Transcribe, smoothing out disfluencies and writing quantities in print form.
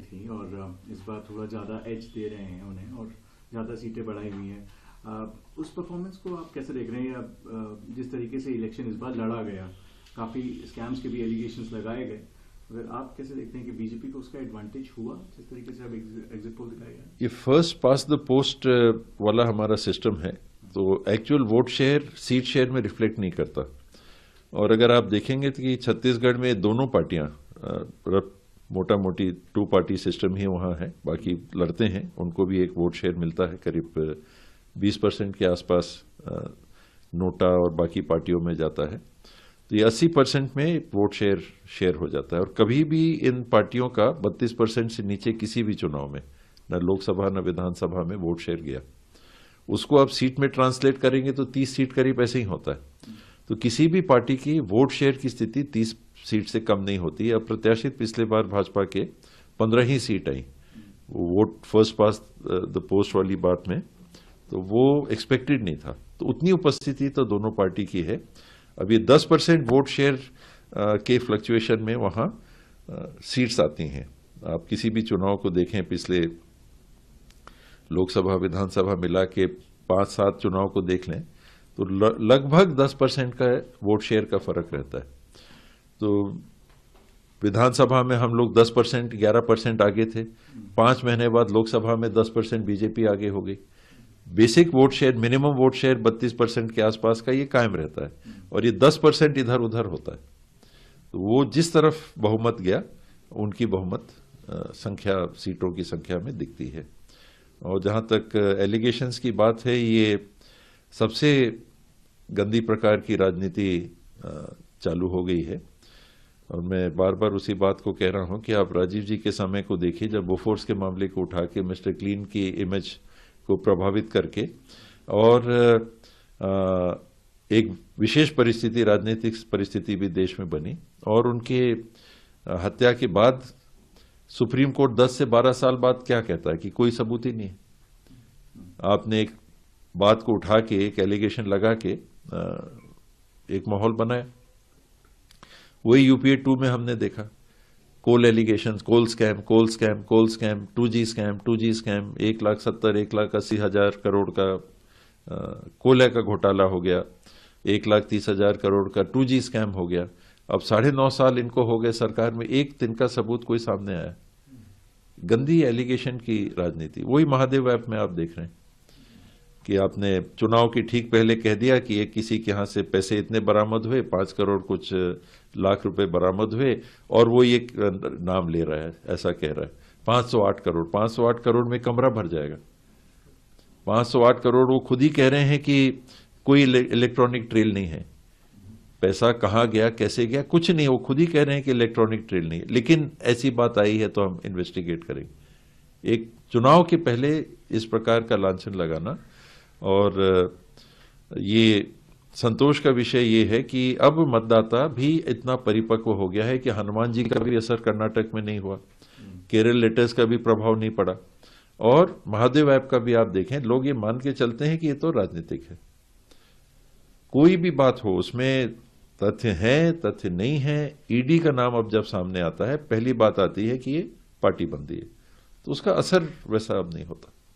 थी और इस बार थोड़ा ज़्यादा एज दे रहे हैं उन्हें और ज़्यादा सीटें बढ़ाई हुई हैं। उस परफॉर्मेंस को आप कैसे देख रहे हैं, या जिस तरीके से इलेक्शन इस बार लड़ा गया, काफ़ी स्कैम्स के भी एलिगेशंस लगाए गए, अगर आप कैसे देखते हैं कि बीजेपी को उसका एडवांटेज हुआ जिस तरीके से अब एग्जिट पोल दिखाया गया? ये फर्स्ट पास द पोस्ट वाला हमारा सिस्टम है, तो actual vote share seat share में रिफ्लेक्ट नहीं करता। और अगर आप देखेंगे तो कि छत्तीसगढ़ में दोनों पार्टियां मोटा मोटी 2 पार्टी सिस्टम ही वहां है, बाकी लड़ते हैं, उनको भी एक वोट शेयर मिलता है करीब 20% के आसपास नोटा और बाकी पार्टियों में जाता है। तो ये 80% में वोट शेयर हो जाता है। और कभी भी इन पार्टियों का 32% से नीचे किसी भी चुनाव में, न लोकसभा न विधानसभा में वोट शेयर गया। उसको आप सीट में ट्रांसलेट करेंगे तो 30 सीट करीब ऐसे ही होता है। तो किसी भी पार्टी की वोट शेयर की स्थिति 30 सीट से कम नहीं होती है। अप्रत्याशित पिछले बार भाजपा के 15 ही सीट आई vote first past the post वाली बात में, तो वो एक्सपेक्टेड नहीं था। तो उतनी उपस्थिति तो दोनों पार्टी की है। अब ये 10% वोट शेयर के फ्लक्चुएशन में वहां सीट्स आती हैं। आप किसी भी चुनाव को देखें, पिछले लोकसभा विधानसभा मिला के 5-7 चुनाव को देख लें, तो लगभग 10% का वोट शेयर का फर्क रहता है। तो विधानसभा में हम लोग 10%, 11% आगे थे। 5 महीने बाद लोकसभा में 10% बीजेपी आगे हो गई। Basic vote share, minimum vote share 32% के आसपास का ये कायम रहता है, और ये 10% इधर उधर होता है। तो वो जिस तरफ बहुमत गया, उनकी बहुमत संख्या, सीटों की संख्या में दिखती है। और जहां तक एलिगेशंस की बात है, ये सबसे गंदी प्रकार की राजनीति चालू हो गई है। और मैं बार बार उसी बात को कह रहा हूं कि आप राजीव जी के समय को देखिए, जब बोफोर्स के मामले को उठा के मिस्टर क्लीन की इमेज को प्रभावित करके, और एक विशेष परिस्थिति, राजनीतिक परिस्थिति भी देश में बनी, और उनके हत्या के बाद सुप्रीम कोर्ट 10 से 12 साल बाद क्या कहता है कि कोई सबूत ही नहीं है। आपने एक बात को उठा के, एक एलिगेशन लगा के एक माहौल बनाया। वही यूपीए 2 में हमने देखा, कोल एलिगेशन, कोल स्कैम, 2G स्कैम, 1,70,000 1,80,000 करोड़ का कोयले का घोटाला हो गया, 1,30,000 करोड़ का 2G स्कैम हो गया। अब 9.5 साल इनको हो गए सरकार में, एक दिन का सबूत कोई सामने आया। गंदी एलिगेशन की राजनीति। वही महादेव ऐप में आप देख रहे हैं कि आपने चुनाव की ठीक पहले कह दिया कि ये किसी के यहां से पैसे इतने बरामद हुए, 5 करोड़ कुछ लाख रुपए बरामद हुए, और वो ये नाम ले रहा है, ऐसा कह रहा है 508 करोड़। 508 करोड़ में कमरा भर जाएगा। 508 करोड़ वो खुद ही कह रहे हैं कि कोई इलेक्ट्रॉनिक ट्रेल नहीं है। पैसा कहां गया, कैसे गया, कुछ नहीं। वो खुद ही कह रहे हैं कि इलेक्ट्रॉनिक ट्रेल नहीं है, लेकिन ऐसी बात आई है तो हम इन्वेस्टिगेट करेंगे। एक चुनाव के पहले इस प्रकार का लांछन लगाना, और ये संतोष का विषय ये है कि अब मतदाता भी इतना परिपक्व हो गया है कि हनुमान जी का भी असर कर्नाटक में नहीं हुआ, केरल लेटर्स का भी प्रभाव नहीं पड़ा, और महादेव ऐप का भी आप देखें, लोग ये मान के चलते हैं कि ये तो राजनीतिक है। कोई भी बात हो, उसमें तथ्य है, तथ्य नहीं है। ईडी का नाम अब जब सामने आता है, पहली बात आती है कि ये पार्टी बंदी है, तो उसका असर वैसा अब नहीं होता।